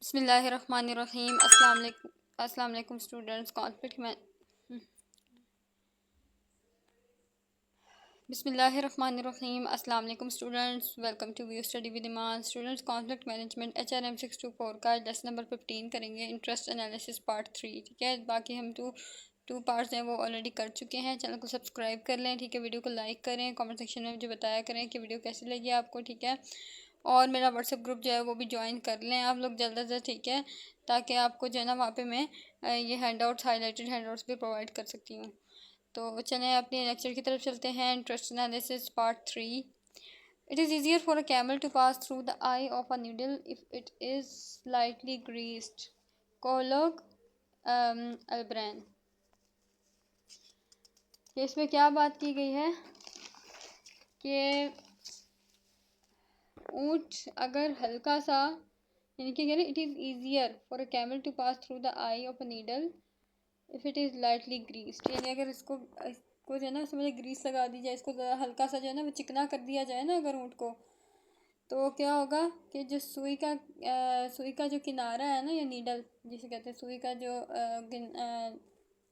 बिस्मिल्लाहिर्रहमानिर्रहीम। अस्सलाम वालेकुम स्टूडेंट्स। कॉन्फ्लिक्ट में बिस्मिल्लाहिर्रहमानिर्रहीम। अस्सलाम वालेकुम students, welcome to view study with Iman. Students, conflict management HRM 624 का लेसन नंबर 15 करेंगे, इंटरेस्ट एनालिसिस पार्ट 3। ठीक है, बाकी हम टू पार्ट्स हैं वो ऑलरेडी कर चुके हैं। चैनल को सब्सक्राइब कर लें, ठीक है। वीडियो को लाइक करें, कमेंट सेक्शन में मुझे बताया करें कि वीडियो कैसी लगी आपको, ठीक है। और मेरा व्हाट्सएप ग्रुप जो है वो भी ज्वाइन कर लें आप लोग जल्द से जल्द, ठीक है, ताकि आपको जो है ना वहाँ पे मैं ये हैंडआउट्स, हाईलाइटेड हैंडआउट्स भी प्रोवाइड कर सकती हूँ। तो चलें अपने लेक्चर की तरफ चलते हैं। Interest analysis part 3। It is easier for a camel to pass through the eye of a needle if it is slightly greased. कोलोग अल्ब्रैन। इसमें क्या बात की गई है कि ऊँट अगर हल्का सा, यानी कि कह रहे it is easier for a camel to pass through the eye of a needle if it is lightly greased, यानी अगर इसको जो है ना समझे ग्रीस लगा दी जाए, इसको ज़रा हल्का सा जो है ना वो चिकना कर दिया जाए ना अगर ऊँट को, तो क्या होगा कि जो सुई का जो किनारा है ना, या नीडल जिसे कहते हैं, सुई का जो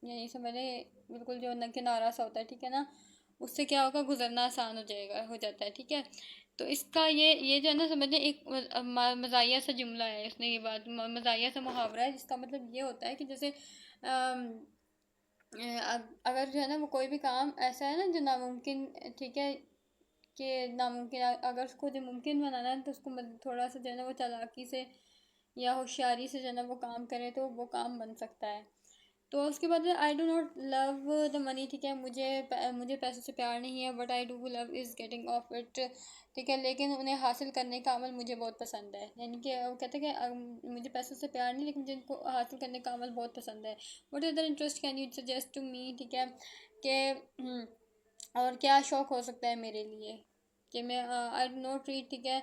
यानी समझे बिल्कुल जो न किनारा सा होता है, ठीक है ना, उससे क्या होगा, गुजरना आसान हो जाता है, ठीक है। तो इसका ये जो है ना समझे एक मज़ाहिया सा जुमला है, इसने ये बात मज़ाहिया सा मुहावरा है, जिसका मतलब ये होता है कि जैसे अगर जो है ना वो कोई भी काम ऐसा है ना जो नामुमकिन, ठीक है, कि नामुमकिन अगर उसको जो मुमकिन बनाना है तो उसको थोड़ा सा जो है ना वो चालाकी से या होशियारी से जो है ना वो काम करे तो वो काम बन सकता है। तो उसके बाद आई do not love the money, ठीक है, मुझे पैसों से प्यार नहीं है, but I do love is getting off it, ठीक है, लेकिन उन्हें हासिल करने का अमल मुझे बहुत पसंद है। यानी कि वो कहते हैं कि मुझे पैसों से प्यार नहीं, लेकिन जिनको हासिल करने का अमल बहुत पसंद है। What other interest can you suggest to me, ठीक है, कि और क्या शौक़ हो सकता है मेरे लिए कि मैं आई डू नॉट रीड, ठीक है,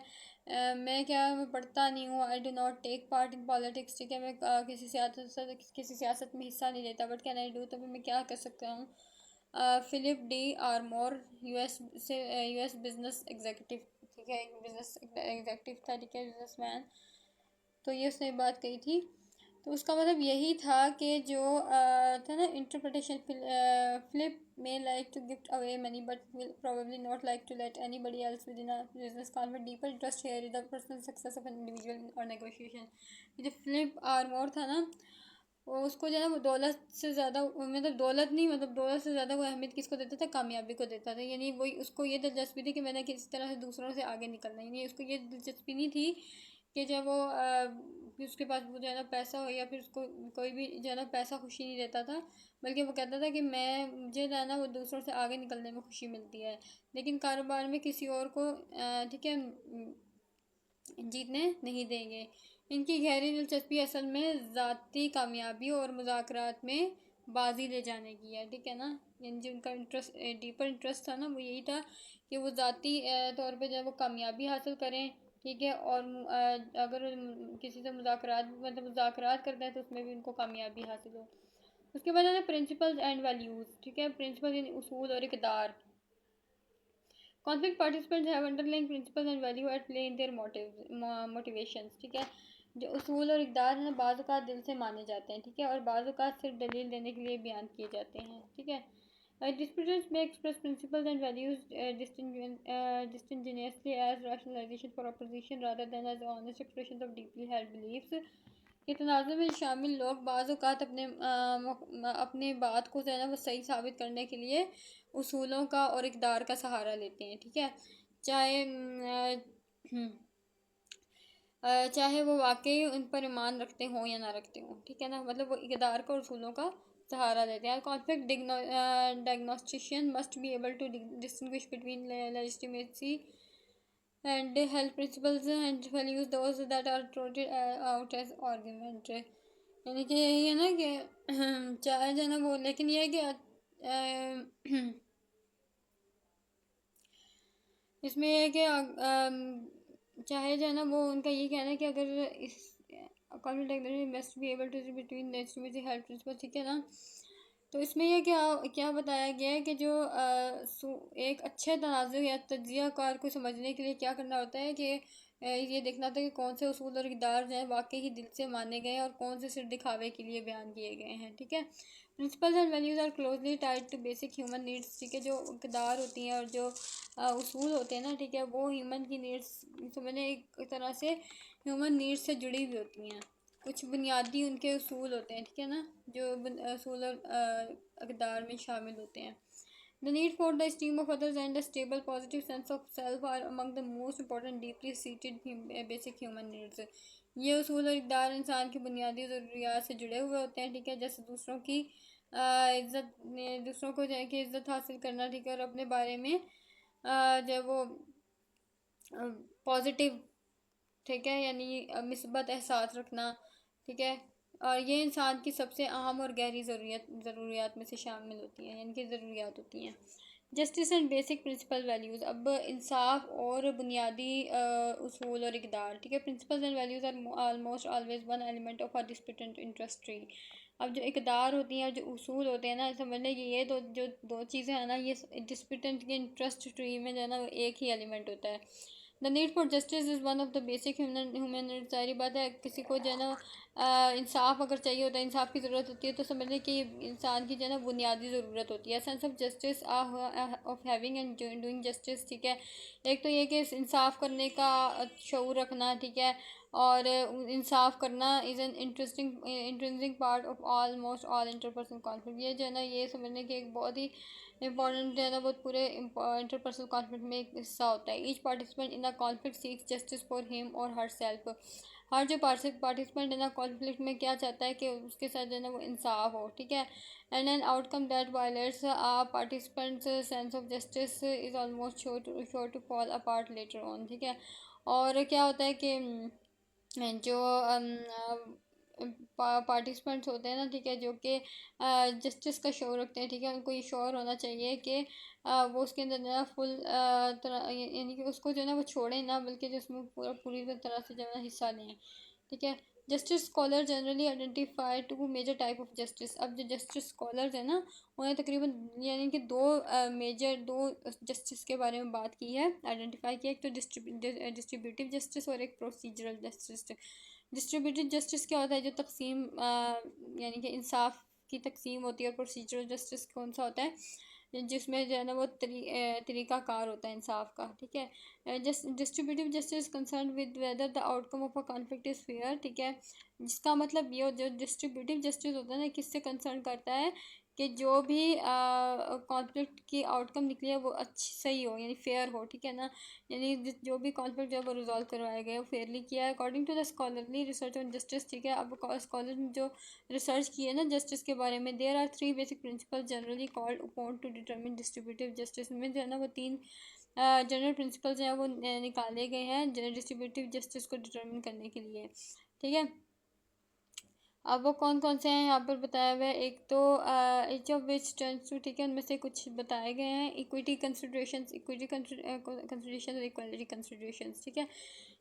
मैं पढ़ता नहीं हूँ। I do not take part in politics, ठीक है, मैं किसी सियासत में हिस्सा नहीं लेता। बट कैन आई डू, तो मैं क्या कर सकता हूँ। Philip D Armour US business executive, ठीक है, एक बिजनेस एग्जीक्यूटिव था, ठीक है, बिजनेसमैन। तो ये उसने बात कही थी। तो उसका मतलब यही था कि जो था ना interpretation, Philip may like to gift away money but will probably not like to let anybody else within a business confide deeper interest here is the personal success of an individual और negotiation. जो Philip Armour था ना, वो उसको जो है ना वो दौलत से ज़्यादा, मतलब दौलत नहीं, मतलब दौलत से ज़्यादा वो अहमियत किसको देता था, कामयाबी को देता था। यानी वही उसको ये दिलचस्पी थी कि मैंने किस तरह से दूसरों से आगे निकलना है। यानी उसको ये दिलचस्पी नहीं थी कि जब वो उसके पास वो जो है ना पैसा हो, या फिर उसको कोई भी जो है ना पैसा खुशी नहीं देता था, बल्कि वो कहता था कि मुझे जो है ना वो दूसरों से आगे निकलने में खुशी मिलती है, लेकिन कारोबार में किसी और को ठीक है जीतने नहीं देंगे। इनकी गहरी दिलचस्पी असल में ज़ाती कामयाबी और मुज़ाकरात में बाजी ले जाने की है, ठीक है ना। यानी जो उनका इंटरेस्ट, डीपर इंटरेस्ट था ना, वो यही था कि वो ज़ाती तौर पे जब वो कामयाबी हासिल करें, ठीक है, और अगर किसी से मुज़ाकरात करते हैं तो उसमें भी उनको कामयाबी हासिल हो। उसके बाद है ना प्रिंसिपल्स एंड वैल्यूज़, ठीक है, प्रिंसिपल यानी उसूल और इक़दार। Conflict participants have underlying principles and value at play in their motivations, ठीक है। जो उसूल और इक़दार हैं बाज़ औक़ात दिल से माने जाते हैं, ठीक है, और बाज़ औक़ात सिर्फ दलील देने के लिए बयान किए जाते हैं, ठीक है। Disputants may express principles and values disingenuously as rationalization for opposition rather than as honest expressions of deeply held beliefs। कि तनाज़ुर में शामिल लोग बाज़ औक़ात अपने बात को जो है ना वो सही साबित करने के लिए उसूलों का और इक़दार का सहारा लेते हैं, ठीक है, चाहे वो वाकई उन पर ईमान रखते हों या ना रखते हों, ठीक है ना, मतलब वो इक़दार का और उसूलों का सहारा लेते हैं। Conflict diagnostician must be able to distinguish between legitimacy and health principles and values those that are trotted out as argument। यानी कि यही है ना कि चाहे जो है ना वो, लेकिन ये है कि इसमें यह है कि चाहे जो है ना वो उनका ये कहना है कि अगर इस conflict must be able to between legitimacy health principle, ठीक है ना। तो इसमें यह क्या क्या बताया गया है कि जो एक अच्छे तनाज़ुर या तज्ज़िया कार को समझने के लिए क्या करना होता है कि ये देखना था कि कौन से उसूल और इक़दार जो हैं वाकई ही दिल से माने गए हैं और कौन से सिर्फ दिखावे के लिए बयान किए गए हैं। ठीक है, principles and values are closely tied to basic human needs. ठीक है, जो इक़दार होती हैं और जो उसूल होते हैं ना, ठीक है, वो ह्यूमन की नीड्स समझने एक तरह से ह्यूमन नीड्स से जुड़ी हुई होती हैं। कुछ बुनियादी उनके उसूल होते हैं, ठीक है ना, जो उसूल और इक़दार में शामिल होते हैं। The need for the esteem of others and a stable positive sense of self are among the most important deeply seated basic human needs. ये उसूल और इक़दार इंसान की बुनियादी ज़रूरियात से जुड़े हुए होते हैं। ठीक है, जैसे दूसरों की इज़्ज़त, दूसरों को जो कि इज़्ज़त हासिल करना, ठीक है, और अपने बारे में जो वो पॉजिटिव, ठीक है, यानी मिसबत एहसास रखना। ठीक है, और ये इंसान की सबसे अहम और गहरी ज़रूरियात में से शामिल होती हैं, यानी कि ज़रूरियात होती हैं। Justice and basic principle values, अब इंसाफ और बुनियादी उसूल और इक़दार। ठीक है, principles and values are almost always one element of a disputed interest tree. अब जो इक़दार होती हैं और जो उसूल होते हैं ना, समझ लें कि ये दो चीज़ें हैं ना, ये डिस्प्यूटेड के इंटरेस्ट ट्री में जो है ना वो एक ही एलिमेंट होता है। The need for justice is one of the basic human needs. सारी बात है, किसी को जो है ना इंसाफ अगर चाहिए होता है, इंसाफ की ज़रूरत होती है, तो समझ लें कि इंसान की जो है ना बुनियादी ज़रूरत होती है। Sense of justice of having and doing justice. ठीक है, एक तो ये कि इंसाफ करने का शऊर रखना, ठीक है, और इंसाफ करना is an interesting part of almost all interpersonal conflict. ये जो है ना, ये समझने की एक बहुत ही इंपॉर्टेंट जो है ना, बहुत पूरे इंटरपर्सनल कॉन्फ्लिक्ट में एक हिस्सा होता है। Each participant in a conflict seeks justice for him or her self. हर जो पार्टिसिपेंट इन अ कॉन्फ्लिक्ट में क्या चाहता है कि उसके साथ जो है ना वो इंसाफ हो। ठीक है, and an outcome that violates a participant's sense of justice is almost sure to fall apart later on. ठीक है, और क्या होता है कि जो पार्टिसिपेंट्स होते हैं ना, ठीक है, जो कि जस्टिस का शोर रखते हैं, ठीक है, उनको ये शोर होना चाहिए कि वो उसके अंदर ना फुल तरह, यानी कि उसको जो है ना वो छोड़ें ना, बल्कि जिसमें पूरी तरह से जो है ना हिस्सा लें। ठीक है, justice scholar generally identify two major type of justice. अब जो जस्टिस स्कॉलर्स हैं ना, उन्हें तकरीबन यानी कि दो जस्टिस के बारे में बात की है, आइडेंटिफाई किया। एक तो डिस्ट्रीब्यूटिव जस्टिस और एक प्रोसीजरल जस्टिस। डिस्ट्रीब्यूटिव जस्टिस क्या होता है, जो तकसीम यानी कि इंसाफ की तकसीम होती है। और प्रोसीजरल जस्टिस कौन सा होता है, जिसमें जो है ना वो तरीक़ाकार होता है इंसाफ का। ठीक है, distributive justice concern with whether the outcome of a conflict is fair. ठीक है, जिसका मतलब ये जो डिस्ट्रीब्यूटिव जस्टिस होता है ना, किससे कंसर्न करता है कि जो भी कॉन्फ्लिक्ट की आउटकम निकली है वो अच्छी सही हो, यानी फेयर हो। ठीक है ना, यानी जो भी कॉन्फ्लिक्ट जो है वो रिजॉल्व करवाया गया है वो फेयरली किया है according to the scholarly research on justice. ठीक है, अब स्कॉलर ने जो रिसर्च की है ना जस्टिस के बारे में, there are three basic principle generally called upon to determine distributive justice. में जो है ना वो तीन जनरल प्रिंसिपल्स हैं वो निकाले गए हैं डिस्ट्रीब्यूटिव जस्टिस को डिटरमिन करने के लिए। ठीक है, अब वो कौन कौन से हैं यहाँ पर बताया हुआ है। एक तो each of which tends to, ठीक है, उनमें से कुछ बताए गए हैं। इक्विटी कंसिडरेशंस, इक्विटी कंसिडरेशन और इक्वालिटी कंसिडरेशंस। ठीक है,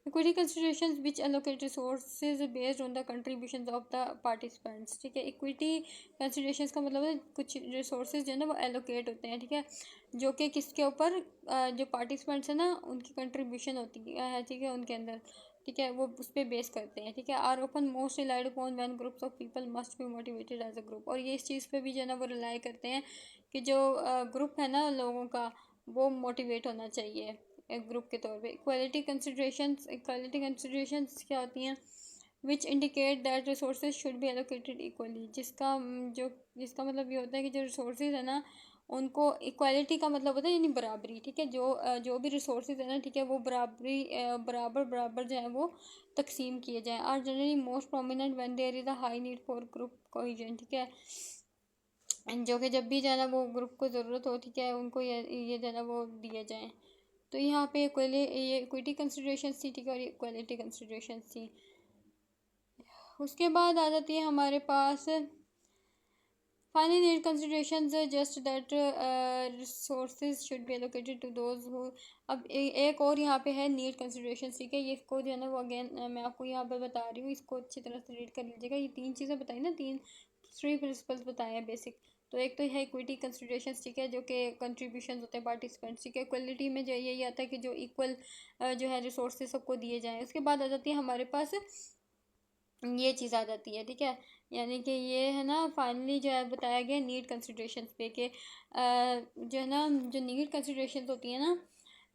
equity considerations which allocate resources based on the contributions of the participants. ठीक है, इक्विटी कंसिडरेशंस का मतलब है कुछ रिसोर्सेज जो है ना वो एलोकेट होते हैं। ठीक है, जो कि किसके ऊपर, जो पार्टिसिपेंट्स हैं ना उनकी कंट्रीब्यूशन होती है, ठीक है, उनके अंदर। ठीक है, वो उस पर बेस करते हैं। ठीक है, are often most relied upon when groups of people must be motivated as a group. और ये इस चीज़ पे भी जो है ना वो रिलाई करते हैं कि जो ग्रुप है ना लोगों का, वो मोटिवेट होना चाहिए एक ग्रुप के तौर पे। इक्वालिटी कंसिडरेशंस क्या होती हैं, which indicate that resources should be allocated equally. जिसका मतलब ये होता है कि जो रिसोर्सेज है ना उनको, इक्वालिटी का मतलब होता है यानी बराबरी। ठीक है, जो भी रिसोर्सेज है ना, ठीक है, वो बराबर जो है वो तकसीम किए जाएँ। Are generally most prominent when there is a high need for group cohesion. ठीक है, जो कि जब भी जो है ना वो ग्रुप को ज़रूरत हो, ठीक है, उनको ये जो है ना वो दिए जाएँ। तो यहाँ पे ये इक्विटी कंसिडरेशन थी, ठीक है, और इक्वालिटी कंसिडरेशन थी। उसके बाद आ जाती है हमारे पास final need considerations, just that resources should be allocated to those who. अब एक और यहाँ पे है नीड कंसिडरेशन। ठीक है, ये इसको जो है ना वो अगेन मैं आपको यहाँ पे बता रही हूँ, इसको अच्छी तरह से रीड कर लीजिएगा। ये तीन चीज़ें बताई ना, थ्री प्रिंसिपल्स बताए हैं बेसिक। तो एक तो है इक्विटी कंसिडरेशंस, ठीक है, जो कि कंट्रीब्यूशन होते हैं पार्टिसिपेंट्स, ठीक है। इक्वलिटी में जो यही आता है कि जो इक्वल जो है रिसोर्सेज सबको दिए जाएँ। उसके बाद आ जाती है हमारे पास ये चीज़ आ जाती है, ठीक है, यानी कि ये है ना फाइनली जो है बताया गया नीड कंसिडरेशंस पे कि जो है ना जो नीड कंसिडरेशंस होती है ना,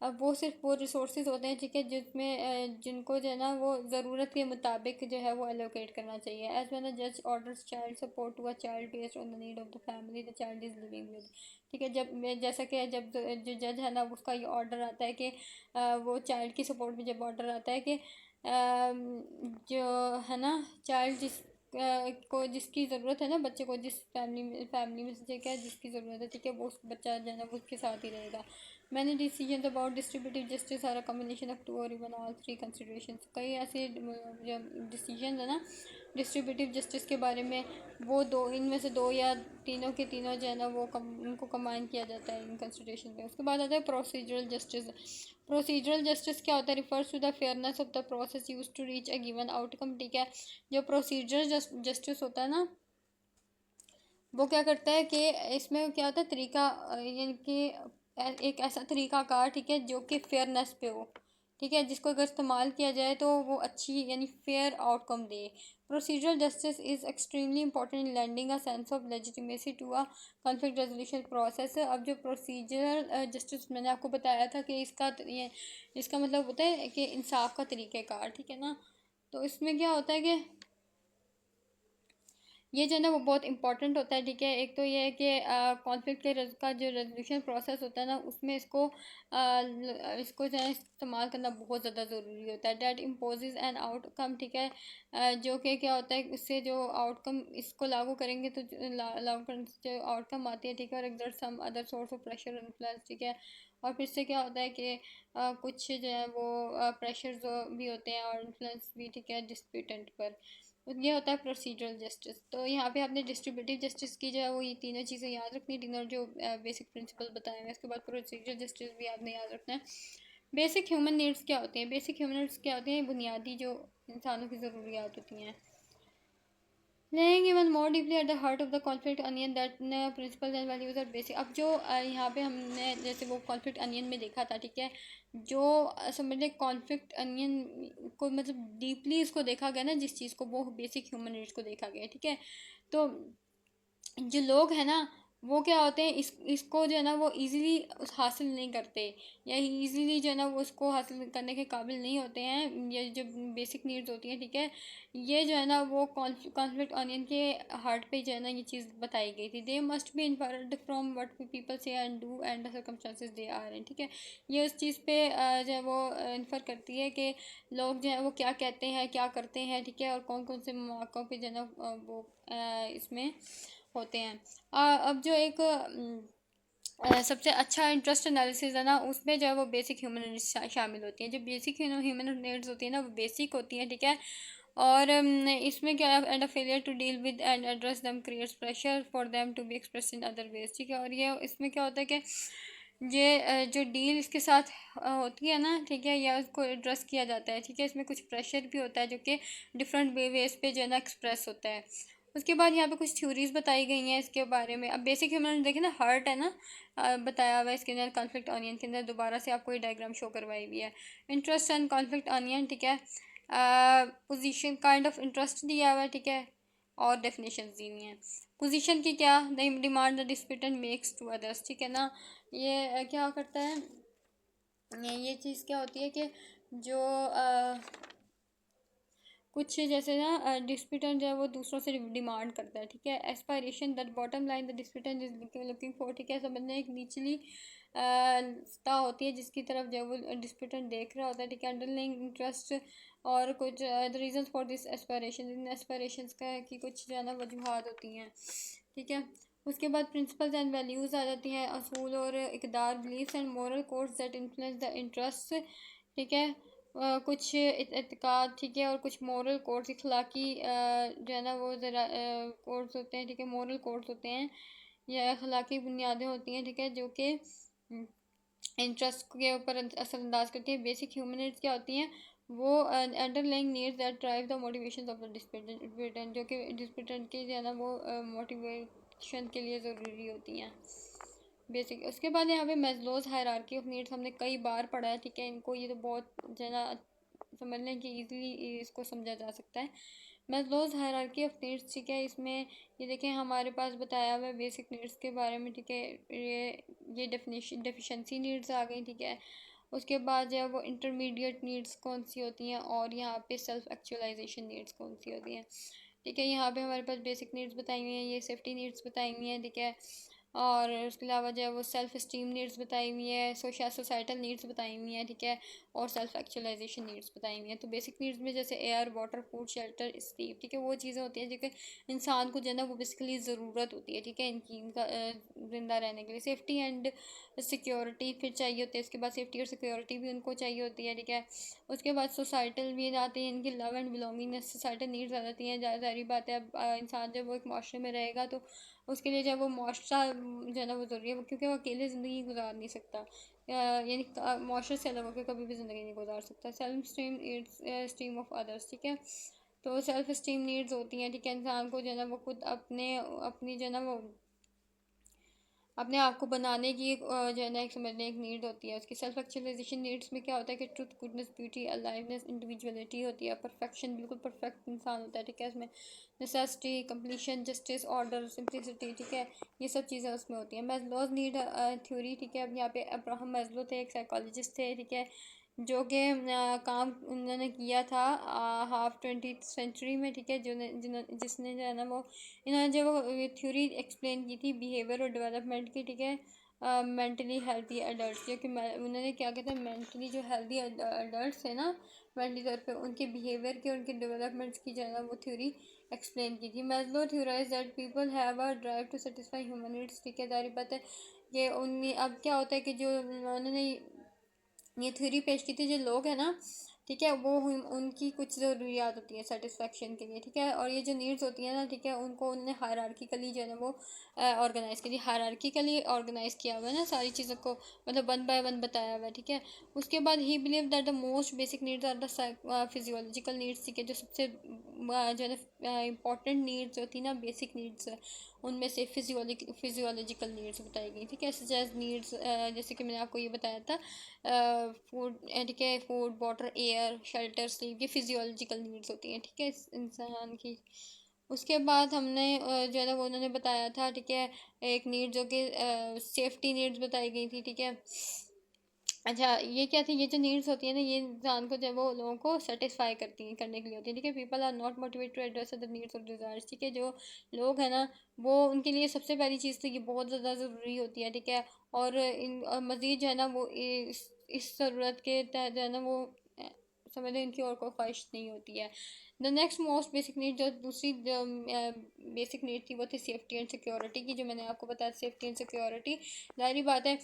अब वो सिर्फ वो रिसोर्सेज होते हैं, ठीक है, जिसमें जिनको जो है ना वो ज़रूरत के मुताबिक जो है वो एलोकेट करना चाहिए। एज वेन द जज orders child support to a child based on the need of the family the child is living with, ठीक है। जब जैसा कि जब जो जज है ना उसका ये ऑर्डर आता है कि वो चाइल्ड की सपोर्ट में जब ऑर्डर आता है कि जो है ना चाइल्ड को जिसकी ज़रूरत है ना, बच्चे को जिस फैमिली में से क्या जिसकी ज़रूरत है, ठीक है, वो उस बच्चा जो है ना वो उसके साथ ही रहेगा। Many decision about distributive justice are a combination of two or even all three consideration. कई ऐसे जो डिसीजन है ना डिस्ट्रीब्यूटिव जस्टिस के बारे में, वो दो इनमें से दो या तीनों के तीनों जो है ना वो उनको कंबाइन किया जाता है इन कंसिडरेशन में। उसके बाद आता है प्रोसीजरल जस्टिस। प्रोसीजरल जस्टिस क्या होता है? Refers to the fairness of the process used to reach a given outcome, ठीक है। जो प्रोसीजरल जस्टिस होता है ना वो क्या करता है कि इसमें क्या होता है तरीका, यानी कि एक ऐसा तरीकाकार, ठीक है, जो कि फेयरनेस पे हो, ठीक है, जिसको अगर इस्तेमाल किया जाए तो वो अच्छी यानी फेयर आउटकम दे। Procedural justice is extremely important in landing a sense of legitimacy to a conflict resolution process. अब जो प्रोसीजरल जस्टिस मैंने आपको बताया था कि इसका मतलब होता है कि इंसाफ का तरीक़ाकार, ठीक है ना। तो इसमें क्या होता है कि ये जो है ना वो बहुत इंपॉर्टेंट होता है, ठीक है। एक तो ये है कि कॉन्फ्लिक्ट का जो रेजोल्यूशन प्रोसेस होता है ना उसमें इसको जो है इस्तेमाल करना बहुत ज़्यादा ज़रूरी होता है। डैट इम्पोजेज एन आउटकम, ठीक है, जो कि क्या होता है उससे जो आउटकम इसको लागू करेंगे तो लागू करने से जो आउटकम आती है, ठीक है, और exert some other source of pressure influence, ठीक है। और फिर से क्या होता है कि कुछ जो है वो प्रेशर भी होते हैं और इन्फ्लुएंस भी, ठीक है, डिस्प्यूटेंट पर। तो ये होता है प्रोसीजरल जस्टिस। तो यहाँ पे आपने डिस्ट्रीब्यूटिव जस्टिस की जो है वो ये तीनों चीज़ें याद रखनी, तीनों जो बेसिक प्रिंसिपल बताए हैं। इसके बाद प्रोसीजरल जस्टिस भी आपने याद रखना है। बेसिक ह्यूमन नीड्स क्या होती हैं? बेसिक ह्यूमन नीड्स क्या होती हैं? बुनियादी जो इंसानों की ज़रूरियात होती हैं। laying even more deeply at the heart of the conflict onion that principles and values are basic। अब जो यहाँ पे हमने जैसे वो conflict onion में देखा था, ठीक है, जो समझ लें conflict onion को मतलब डीपली इसको देखा गया ना जिस चीज़ को, वो बेसिक ह्यूमन नीड्स को देखा गया, ठीक है। तो जो लोग हैं ना वो क्या होते हैं इसको जो है ना वो इजीली हासिल नहीं करते, या इजीली जो है ना वो उसको हासिल करने के काबिल नहीं होते हैं। ये जो बेसिक नीड्स होती हैं, ठीक है, ये जो है ना वो कॉन्फ्लिक्ट ऑनियन के हार्ट पे जो है ना ये चीज़ बताई गई थी। They must be inferred from what people say and do and the circumstances they are in, ठीक है। ये उस चीज़ पे जो है वो इन्फर करती है कि लोग जो है वो क्या कहते हैं, क्या करते हैं, ठीक है, और कौन कौन से मौक़ों पे जो है ना वो इसमें होते हैं। अब जो एक सबसे अच्छा इंटरेस्ट एनालिसिस है ना उसमें जो है वो बेसिक ह्यूमन नीड्स शामिल होती हैं। जो बेसिक ह्यूमन नीड्स होती है ना वो बेसिक होती हैं, ठीक है। और इसमें क्या है, and a failure to deal with and address them creates pressure for them to be express in other ways, ठीक है। और ये इसमें क्या होता है कि ये जो डील इसके साथ होती है ना, ठीक है, या उसको एड्रेस किया जाता है, ठीक है। इसमें कुछ प्रेशर भी होता है जो कि डिफरेंट वेज पे जो है ना एक्सप्रेस होता है। उसके बाद यहाँ पे कुछ थ्योरीज बताई गई हैं इसके बारे में। अब बेसिक ह्यूमन देखें ना, हार्ट है ना बताया हुआ है इसके अंदर कॉन्फ्लिक्ट ऑनियन के अंदर, दोबारा से आपको ये डायग्राम शो करवाई हुई है। इंटरेस्ट एंड कॉन्फ्लिक्ट ऑनियन, ठीक है, पोजीशन काइंड ऑफ इंटरेस्ट दिया हुआ है, ठीक है, और डेफिनेशन दी हुई हैं। पोजीशन की क्या, the demand the disputant makes to others, ठीक है ना। ये क्या करता है, ये चीज़ क्या होती है कि जो कुछ जैसे ना डिस्प्यूटेंट जो है वो दूसरों से डिमांड करता है, ठीक है। Aspiration that bottom line the disputant is looking for, ठीक है, समझने एक निचली सतह होती है जिसकी तरफ जो है वो डिस्प्यूटेंट देख रहा होता है, ठीक है। अंडरलाइंग इंटरेस्ट और कुछ the reasons for this aspiration, in aspirations का की कुछ जो है ना वजूहात होती हैं, ठीक है। उसके बाद प्रिंसिपल्स एंड वैल्यूज़ आ जाती हैं, असूल और इकदार, beliefs and moral codes that influence the interest, ठीक है। कुछ एतकाद, ठीक है, और कुछ मोरल कोड्स, अखलाकी जो है ना वो ज़रा कोड्स होते हैं, ठीक है, मोरल कोड्स होते हैं या अखलाकी बुनियादें होती हैं, ठीक है, जो कि इंटरेस्ट के ऊपर असरअंदाज करती है। बेसिक ह्यूमन नीड्स क्या होती हैं, वो underlying needs that drive the motivation of the disputant, जो कि डिस्प्यूटेंट की जो है ना वो मोटिवेट फंक्शन के लिए ज़रूरी होती हैं बेसिक। उसके बाद यहाँ पे मैस्लोज हायरार्की ऑफ नीड्स हमने कई बार पढ़ा है, ठीक है। इनको ये तो बहुत जो है ना समझ लें कि ईज़िली इसको समझा जा सकता है। मैस्लोज हायरार्की ऑफ नीड्स, ठीक है। इसमें ये देखें हमारे पास बताया हुआ है बेसिक नीड्स के बारे में, ठीक है। ये डेफिशिएंसी नीड्स आ गई, ठीक है। उसके बाद जो है वो इंटरमीडिएट नीड्स कौन सी होती हैं, और यहाँ पे सेल्फ एक्चुअलाइजेशन नीड्स कौन सी होती हैं, ठीक है। यहाँ पे हमारे पास बेसिक नीड्स बताई हुई हैं, ये सेफ्टी नीड्स बताई हुई हैं, ठीक है। और उसके अलावा जो है वो सेल्फ इस्टीम नीड्स बताई हुई है, सोसाइटल नीड्स बताई हुई हैं, ठीक है। और सेल्फ एक्चुअलाइजेशन नीड्स बताई हुई हैं। तो बेसिक नीड्स में जैसे air, water, food, shelter, sleep, ठीक है, वो चीज़ें होती हैं जो कि इंसान को जो है ना वो बेसिकली ज़रूरत होती है, ठीक है, इनका ज़िंदा रहने के लिए। सेफ्टी एंड सिक्योरिटी फिर चाहिए होती है, उसके बाद सेफ्टी और सिक्योरिटी भी उनको चाहिए होती है, ठीक है। उसके बाद सोसाइटल भी आती है, इनकी love and belongingness, societal needs आ जाती हैं। ज़ाहिर बात है अब इंसान जब वो एक माशरे में रहेगा तो उसके लिए जब वो माशरा जो है ना वो ज़रूरी है, क्योंकि वो अकेले ज़िंदगी गुजार नहीं सकता, यानी माशरे से अलग होकर कभी भी ज़िंदगी नहीं गुजार सकता। Self esteem steam of others, ठीक है। तो सेल्फ स्टीम नीड्स होती हैं, ठीक है। इंसान को जो है ना वो खुद अपनी जो है ना वो अपने आप को बनाने की जो है ना एक समझने एक नीड होती है उसकी। सेल्फ एक्चुअलाइजेशन नीड्स में क्या होता है कि truth, goodness, beauty, aliveness, individuality होती है, परफेक्शन, बिल्कुल परफेक्ट इंसान होता है, ठीक है। इसमें necessity, completion, justice, order, simplicity, ठीक है, ये सब चीज़ें उसमें होती हैं। मैस्लोज नीड थ्योरी, ठीक है। अब यहाँ पे अब्राहम मैस्लो थे, एक साइकोलॉजिस्ट थे, ठीक है, जो कि काम उन्होंने किया था हाफ 20th सेंचुरी में, ठीक है। जिसने जो है ना वो इन्होंने जो वो थ्योरी एक्सप्लेन की थी बिहेवियर और डेवलपमेंट की, ठीक है, मेंटली हेल्थी एडल्ट, जो कि उन्होंने क्या कहते हैं मेंटली जो हेल्थी एडल्ट है ना मेंटली तौर पे उनके बिहेवियर के उनके डेवलपमेंट्स की जो है ना वो थ्योरी एक्सप्लेन की थी। Maslow theorize that people have a drive to satisfy human needs, ठीक है। दारी बात है ये उन्हें अब क्या होता है कि जो उन्होंने ये थ्योरी पेश की थी, जो लोग हैं ना, ठीक है, वो उनकी कुछ ज़रूरियात होती है सेटिस्फेक्शन के लिए, ठीक है। और ये जो नीड्स होती हैं ना, ठीक है, उनको उन्होंने हायरार्किकली जो है ना वो ऑर्गेनाइज़ की, हायरार्किकली ऑर्गेनाइज़ किया हुआ है ना सारी चीज़ों को, मतलब वन बाय वन बताया हुआ है, ठीक है। उसके बाद ही believe that the most basic needs are the physiological needs, ठीक है, जो सबसे जो है ना इंपॉर्टेंट नीड्स होती है ना बेसिक नीड्स, उनमें से फिजियोलॉजिकल नीड्स बताई गई, ठीक है। सजेस्ट नीड्स जैसे कि मैंने आपको ये बताया था फूड, ठीक है, food, water, air, shelter, sleep, ये फिजियोलॉजिकल नीड्स होती हैं, ठीक है, इस इंसान की। उसके बाद हमने जो है ना वो उन्होंने बताया था, ठीक है, एक नीड जो कि सेफ्टी नीड्स बताई गई थी, ठीक है। अच्छा ये क्या थी, ये जो नीड्स होती है ना ये इंसान को जब वो लोगों को सेटिस्फाई करने के लिए होती है, ठीक है। People are not motivated to address other needs और डिज़ायर्स, ठीक है। जो लोग हैं ना वो उनके लिए सबसे पहली चीज़ तो ये बहुत ज़्यादा ज़रूरी होती है, ठीक है। और मज़ीद जो है ना वो इस ज़रूरत के तहत जो है ना वो समझ लें इनकी और कोई ख्वाहिश नहीं होती है। The next most basic need, जो दूसरी जो बेसिक नीड थी वो थी सेफ्टी एंड सिक्योरिटी की, जो मैंने आपको बताया सेफ्टी एंड सिक्योरिटी। जाहिर बात है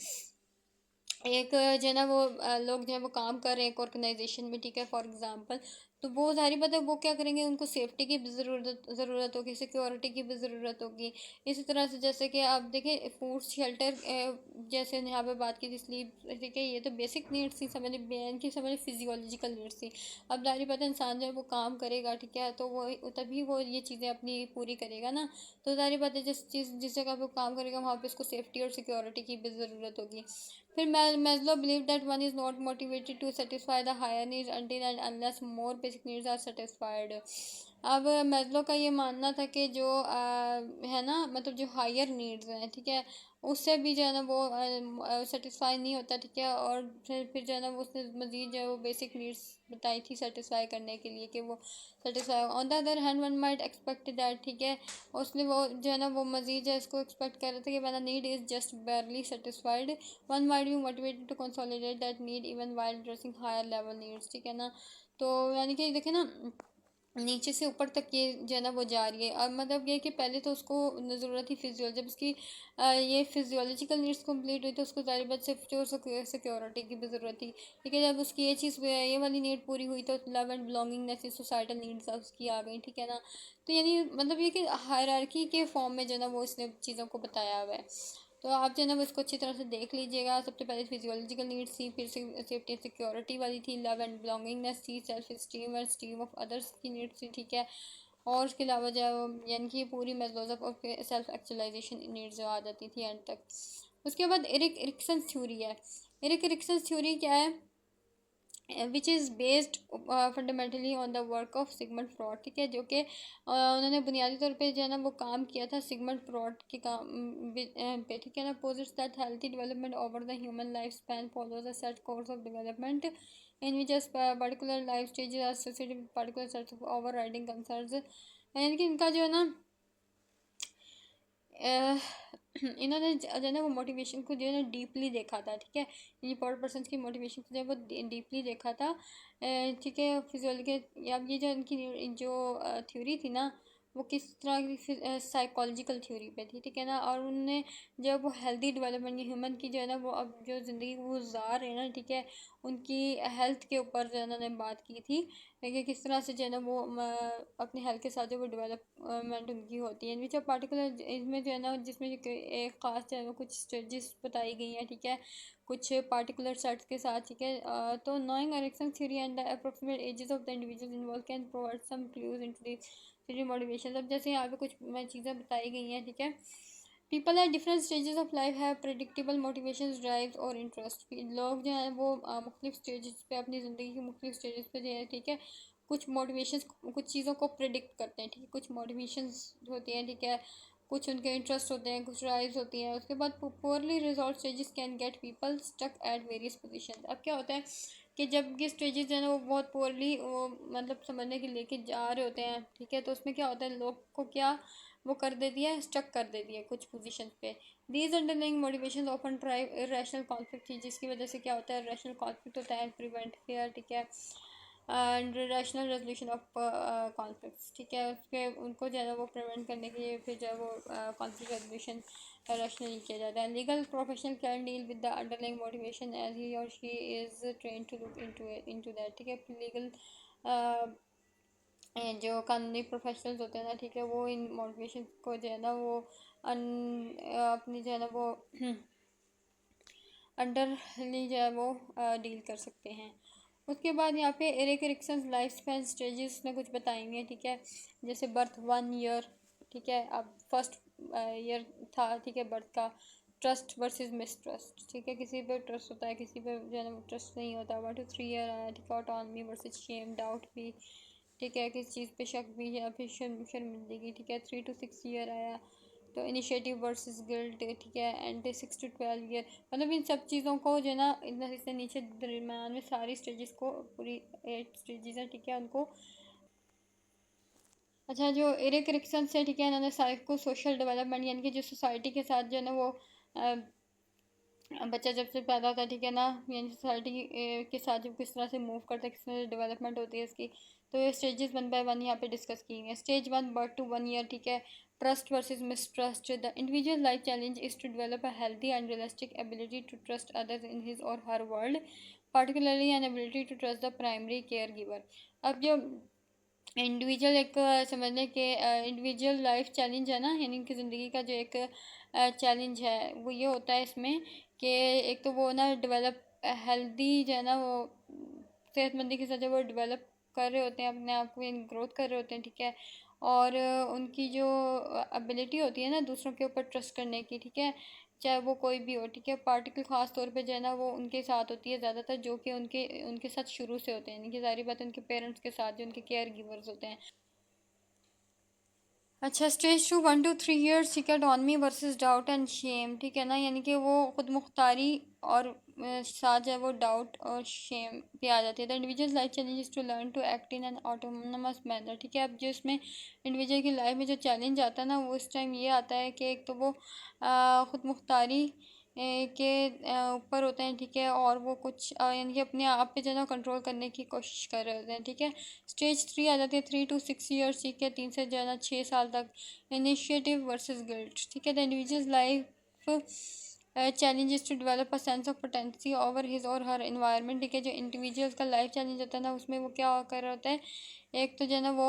एक जो है ना वो लोग जो है वो काम कर रहे हैं एक ऑर्गेनाइजेशन में, ठीक है, फॉर एग्जांपल, तो वो सारी बात है वो क्या करेंगे, उनको सेफ्टी की भी ज़रूरत होगी, सिक्योरिटी की भी ज़रूरत होगी। इसी तरह से जैसे कि आप देखें फूड, शेल्टर, जैसे यहाँ पे बात की थी स्लीप, ठीक है, ये तो बेसिक नीड्स थी, समझ बयान की, समझ फिजियोलॉजिकल नीड्स थी। अब जारी बात है इंसान जो है वो काम करेगा, ठीक है, तो वो तभी वो ये चीज़ें अपनी पूरी करेगा ना। तो जारी बात है जिस जगह पे वो काम करेगा वहाँ पे उसको सेफ्टी और सिक्योरिटी की भी ज़रूरत होगी। फिर Maslow believe that one is not motivated to satisfy the higher needs until and unless more basic needs are satisfied. अब मैस्लो का ये मानना था कि जो है ना मतलब जो हायर नीड्स हैं, ठीक है, उससे भी जो है ना वो सेटिस्फाई नहीं होता, ठीक है। और फिर जो है ना वो उसने मज़ीद जो है वो बेसिक नीड्स बताई थी सेटिस्फाई करने के लिए कि वो satisfy. On the other hand one might expect that, ठीक है, उसने वो जो है ना वो मज़ीद जो है इसको एक्सपेक्ट कर रहे थे कि when a need is just barely satisfied one might be motivated to consolidate that need even while addressing higher level needs, ठीक है ना। तो यानी कि देखे ना नीचे से ऊपर तक ये जो है ना वो जा रही है। अब मतलब ये कि पहले तो उसको ज़रूरत थी फिजियोल, जब उसकी ये फिजियोलॉजिकल नीड्स कंप्लीट हुई तो उसको ज़ाहिर बात सेफ्टी और सिक्योरिटी की भी ज़रूरत थी, ठीक है। जब उसकी ये वाली नीड पूरी हुई तो love and belongingness, societal needs उसकी आ गई, ठीक है ना। तो यानी मतलब ये कि हायरार्की के फॉर्म में जो है ना वो इसने चीज़ों को बताया हुआ है। तो आप जो है ना वो इसको अच्छी तरह से देख लीजिएगा। सबसे पहले फिजियोलॉजिकल नीड्स थी, फिर सेफ्टी एंड सिक्योरिटी वाली थी, लव एंड बिलोंगिंगनेस थी, सेल्फ स्टीम और स्टीम ऑफ अदर्स की नीड्स थी, ठीक है। और उसके अलावा जो है वो यानी कि पूरी मेथोडॉजी ऑफ सेल्फ एक्चुअलाइजेशन नीड्स जो आ जाती थी एंड तक। उसके बाद एरिक एरिक्सन थ्योरी है। एरिक एरिक्सन थ्योरी क्या है? Which is based fundamentally on the work of Sigmund fraud, ठीक है, जो कि उन्होंने बुनियादी तौर पे जो है ना वो काम किया था सिगमंड फ्रॉड के काम पे, ठीक है ना। Posits that healthy development over the human life span follows a set course of development in which particular life stages are associated with particular set of overriding concerns. यानी कि इनका जो है ना इन्होंने जो है ना वो मोटिवेशन को जो है ना डीपली देखा था, ठीक है। ये पर पर्सन की मोटिवेशन को जो है वो डीपली देखा था, ठीक है। फिजियोलॉजी अब ये जो इनकी जो थ्योरी थी ना वो किस तरह की साइकोलॉजिकल थ्योरी पे थी, ठीक है ना। और उनने जब वो हेल्दी डेवलपमेंट ह्यूमन की जो है ना वो अब जो ज़िंदगी वो गुजार रहे हैं ना, ठीक है, उनकी हेल्थ के ऊपर जो है उन्होंने बात की थी कि किस तरह से जो है ना वो अपनी हेल्थ के साथ जो वो डेवलपमेंट उनकी होती है। इनमें जो पार्टिकुलर इसमें जो है ना जिसमें एक ख़ास जो है वो कुछ स्टेजेस बताई गई हैं, ठीक है, कुछ पार्टिकुलर सेट्स के साथ, ठीक है। तो knowing Erikson theory and the approximate ages of the individual involve can provide some clues into the theory motivation. अब जैसे यहाँ पे कुछ चीज़ें बताई गई हैं, ठीक है। People at different stages of life have predictable motivation drives और इंटरेस्ट। लोग जो हैं वो मुख्तलिफ स्टेजेस पे अपनी ज़िंदगी के मुख्तलिफ स्टेजेस पे जो है, ठीक है, कुछ मोटिवेशंस कुछ चीज़ों को प्रिडिक्ट करते हैं, ठीक है, कुछ मोटिवेशंस होती हैं, ठीक है, कुछ उनके इंटरेस्ट होते हैं, कुछ ड्राइव्स होती हैं। उसके बाद poorly resolve stages can get people stuck at various position. अब क्या होता है कि जब ये स्टेजेस जो है ना वो बहुत पोअरली वो मतलब समझने के लेके जा रहे होते हैं, ठीक है, तो उसमें क्या होता है लोग को क्या वो कर देती है, स्टक कर देती है कुछ पोजीशन पे। These underlying motivation often drive irrational conflict, जिसकी वजह से क्या होता है रैशनल कॉन्फ्लिक्ट होता है, प्रिवेंट फेयर, ठीक है, and rational resolution of conflicts, ठीक है। उसके उनको जो है ना वो प्रिवेंट करने के लिए फिर जो है वो कॉन्फ्लिक्ट रेजोल्यूशन रैशनली किया जाता है। Legal professional can deal with the underlying motivation as he or she is train to look into that, ठीक है। लीगल जो कानूनी प्रोफेशनल्स होते हैं ना, ठीक है, वो इन मोटिवेशन को जो है ना वो अपनी जो है ना वो अंडरली जो है वो डील कर सकते हैं। उसके बाद यहाँ पे Erik Erikson life span stages में कुछ बताएंगे, ठीक है। जैसे बर्थ 1 ईयर, ठीक है, अब फर्स्ट ईयर था, ठीक है, बर्थ का। ट्रस्ट वर्सेस मिसट्रस्ट, ठीक है, किसी पे ट्रस्ट होता है, किसी पे जो है ना ट्रस्ट नहीं होता। 1 to 3 ईयर आया, ठीक है। ऑटोनॉमी वर्सेस शेम, डाउट भी, ठीक है, किस चीज़ पे शक भी या फिर शर्मिंदगी, ठीक है। 3 to 6 ईयर आया तो इनिशिएटिव वर्सेस गिल्ट, ठीक है। एंड 6 to 12 ईयर, मतलब इन सब चीज़ों को जो है ना इससे नीचे दरमियान में सारी स्टेजेस को पूरी 8 स्टेजेस हैं, ठीक है, उनको। अच्छा, जो एरिक एरिक्सन से, ठीक है, इन्होंने साइको सोशल डेवलपमेंट यानी कि जो सोसाइटी के साथ जो है ना वो बच्चा जब से पैदा होता है, ठीक है ना, यानी सोसाइटी के साथ जब किस तरह से मूव करता है, किस तरह से डेवलपमेंट होती है इसकी, तो ये स्टेजेस 1 by 1 यहाँ पे डिस्कस की हैं। स्टेज 1 बर्थ टू 1 ईयर, ठीक है। Trust versus mistrust, the individual life challenge is to develop a healthy and realistic ability to trust others in his or her world, particularly an ability to trust the primary caregiver. अब जो individual एक समझने के individual life challenge है ना, यानी कि ज़िंदगी का जो एक चैलेंज है वो ये होता है इसमें कि एक तो वो ना डेवलप हेल्दी जो है ना वो सेहतमंदी के साथ जो वो डेवलप कर रहे होते हैं अपने आप को, ग्रोथ कर रहे होते हैं, ठीक है। और उनकी जो एबिलिटी होती है ना दूसरों के ऊपर ट्रस्ट करने की, ठीक है, चाहे वो कोई भी हो, ठीक है। पार्टिकल ख़ास तौर पे जो है ना वो उनके साथ होती है ज़्यादातर, जो कि उनके उनके साथ शुरू से होते हैं, यानी कि ज़ाहिर बात है उनके पेरेंट्स के साथ जो उनके केयर गिवर्स होते हैं। अच्छा, स्टेज 2 1 to 3 ईयर, ठीक है, autonomy versus doubt and Shem, ठीक है ना, यानी कि वो खुद मुख्तारी और साथ जो है वो डाउट और शेम पे आ जाती है। The individual life challenge to learn to act in an autonomous manner, ठीक है। अब जो इसमें इंडिविजुअल की लाइफ में जो चैलेंज आता है ना वो इस टाइम ये आता है कि एक तो वो खुद मुख्तारी के ऊपर होते हैं, ठीक है, और वो कुछ यानी कि अपने आप पे जो है ना कंट्रोल करने की कोशिश कर रहे होते हैं, ठीक है। स्टेज 3 आ जाती है 3 to 6 ईयर्स, ठीक है, 3 से जो है ना 6 साल तक। इनिशिएटिव वर्सेस गिल्ट, ठीक है। The individual life challenges to develop a sense of potency over his or her environment, ठीक है। जो इंडिविजुअल का लाइफ चैलेंज होता है ना उसमें वो क्या कर रहा होता है, एक तो जो है ना वो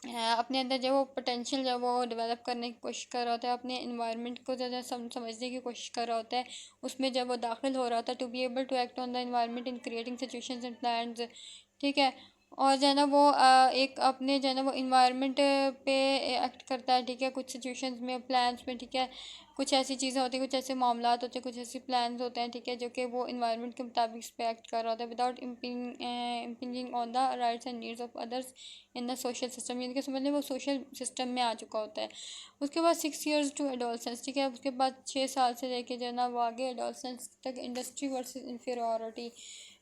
अपने अंदर जो वो पोटेंशियल जो वो डेवलप करने की कोशिश कर रहा होता है, अपने इन्वायरमेंट को ज़्यादा समझने की कोशिश कर रहा होता है, उसमें जब वो दाखिल हो रहा होता है to be able to act on the environment in creating situations and plans, ठीक है। और जो है ना वो एक अपने जो है ना वो इन्वायरमेंट पे एक्ट करता है, ठीक है, कुछ सिचुएशंस में, प्लान्स में, ठीक है, कुछ ऐसी चीज़ें होती हैं, कुछ ऐसे मामलात होते हैं, कुछ ऐसे प्लान्स होते हैं, ठीक है, जो कि वो इन्वायरमेंट के मुताबिक इस पे एक्ट कर रहा होता है without impinging on the rights and needs of others in the social system, यानी कि समझ लें वो सोशल सिस्टम में आ चुका होता है। उसके बाद 6 years टू एडोलसेंस, ठीक है, उसके बाद 6 साल से लेके जो है ना वो आगे एडोलसेंस तक industry versus inferiority.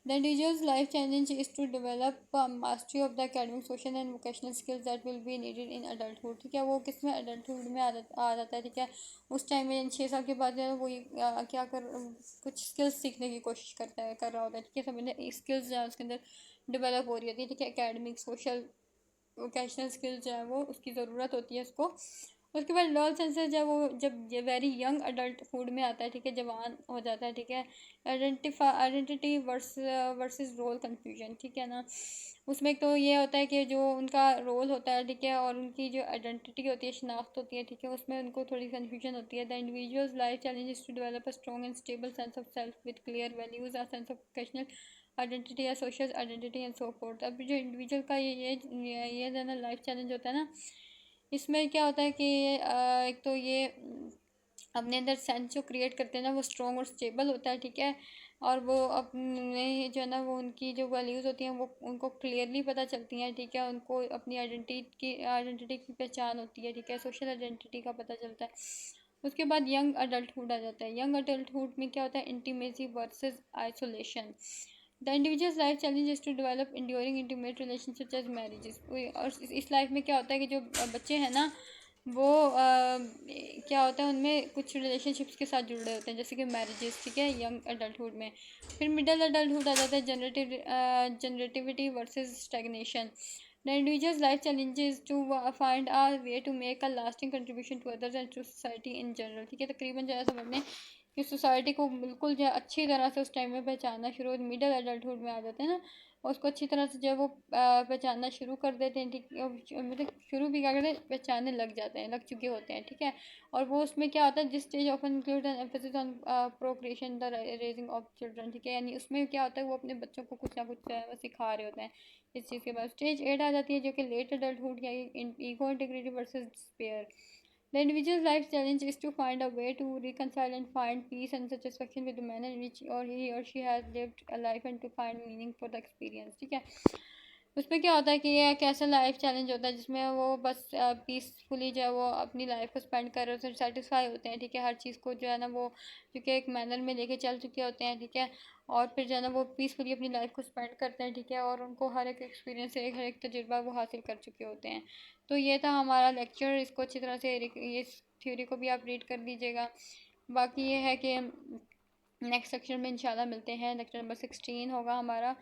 The individual's life challenge is to develop mastery of the academic, social and vocational skills that will be needed in adulthood, ठीक है, वो किस में adulthood में आ जाता है, ठीक है, उस टाइम में 6 साल के बाद जो है वो क्या कर कुछ स्किल्स सीखने की कोशिश कर रहा होता है, ठीक है, समझ स्किल्स जो है उसके अंदर डेवलप हो रही होती है, ठीक है, एकेडमिक सोशल वोकेशनल स्किल्स जो है वो उसकी ज़रूरत होती है उसको। उसके बाद लॉल सेंसर जब वो जब ये वेरी यंग अडल्ट हुड में आता है, ठीक है, जवान हो जाता है, ठीक है, आइडेंटिटी वर्सेस रोल कंफ्यूजन, ठीक है ना, उसमें एक तो ये होता है कि जो उनका रोल होता है, ठीक है, और उनकी जो आइडेंटिटी होती है, शनाख्त होती है, ठीक है, उसमें उनको थोड़ी कन्फ्यूजन होती है। The individual's life challenges to develop a strong and stable sense of self with clear values, a sense of professional identity या social identity and so forth. अब जो इंडिविजुअल का ये जो है ना लाइफ चैलेंज होता है ना, इसमें क्या होता है कि एक तो ये अपने अंदर सेंस जो क्रिएट करते हैं ना वो स्ट्रॉन्ग और स्टेबल होता है, ठीक है, और वो अपने जो है ना वो उनकी जो वैल्यूज़ होती हैं वो उनको क्लियरली पता चलती हैं, ठीक है, उनको अपनी आइडेंटिटी की पहचान होती है, ठीक है, सोशल आइडेंटिटी का पता चलता है। उसके बाद यंग अडल्टहुड आ जाता है। यंग अडल्टहुड में क्या होता है, intimacy versus isolation. The individual's life challenge is to develop enduring intimate relationship as marriages. और इस लाइफ में क्या होता है कि जो बच्चे हैं ना वो क्या होता है उनमें कुछ रिलेशनशिप्स के साथ जुड़े होते हैं, जैसे कि मैरिजेस, ठीक है, यंग अडल्टहुड में। फिर मिडल अडल्टहुड आ जाता है, generativity versus stagnation. The individual's life challenges to find a way to make a lasting contribution to others and to society in general, ठीक है, तकरीबन जो है समझने कि सोसाइटी को बिल्कुल जो है अच्छी तरह से उस टाइम में पहचानना शुरू, मिडिल अडल्टहुड में आ जाते हैं ना, और उसको अच्छी तरह से जो है वो पहचानना शुरू कर देते हैं, ठीक है, मतलब शुरू भी क्या करते हैं, पहचानने लग जाते हैं, लग चुके होते हैं, ठीक है। और वो उसमें क्या होता है, जिस stage of include N emphasis on procreation the raising of children, ठीक है, यानी उसमें क्या होता है वो अपने बच्चों को कुछ ना कुछ वो सिखा रहे होते हैं। इस चीज़ के बाद स्टेज 8 आ जाती है जो कि लेट अडल्टहुड या ego integrity versus despair. The individual's life challenge is to find a way to reconcile and find peace and satisfaction with the manner in which or he or she has lived a life and to find meaning for the experience, ठीक है। उसमें क्या होता है कि ये एक ऐसा लाइफ चैलेंज होता है जिसमें वो बस पीसफुली जो है वो अपनी लाइफ को स्पेंड कर रहे होते हैं, सेटिस्फाई होते हैं, ठीक है, हर चीज़ को जो है ना वो क्योंकि एक मैनर में लेके चल चुके होते हैं, ठीक है, और फिर जो है ना वो पीसफुली अपनी लाइफ को स्पेंड करते हैं, ठीक है, और उनको हर एक एक्सपीरियंस से हर एक तजुर्बा वो हासिल कर चुके होते हैं। तो ये था हमारा लेक्चर, इसको अच्छी तरह से ये थ्योरी को भी आप रीड कर लीजिएगा। बाकी ये है कि नेक्स्ट सेक्शन में इंशाल्लाह मिलते हैं, लेक्चर नंबर 16 होगा हमारा।